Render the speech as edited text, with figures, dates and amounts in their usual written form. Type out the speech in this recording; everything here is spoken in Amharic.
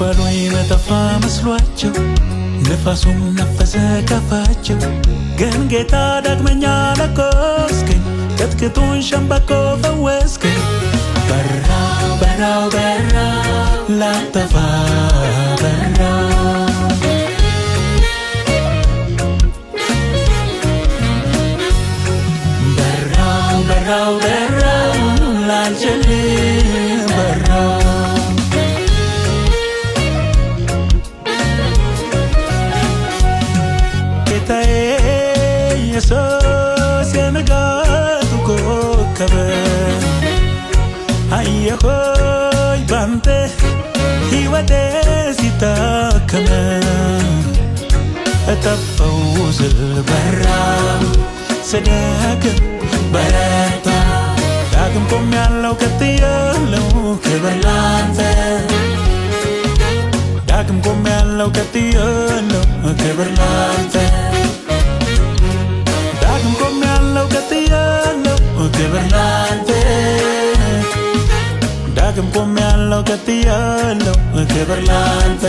ከፈሉኝ ለጠፋ መስሏቸው ነፋሱም ነፈሰ ከፋቸው ግን ጌታ ዳግመኛ ለኮስከኝ ከትክቱን ሸምበቆ ፈወስከኝ በራው በራው በራ ላጠፋ በራ በራው በራው በራ ላልጨልም በራ ጌታዬ ኢየሱስ የንጋቱ ኮከብ አየሆይ ባንተ ሕይወቴ ሲታከም እጠፋው ስል በራ ስደክም በረታ ዳግም ቆሜያለሁ ቀጥያለሁ ክብር ላንተ ዳግም ቆሜያለሁ ቀጥያለሁ ክብር ላንተ ዳግም ቆሜያለሁ ቀጥያለሁ ክብር ላንተ ዳግም ቆሜያለሁ ቀጥያለሁ ክብር ላንተ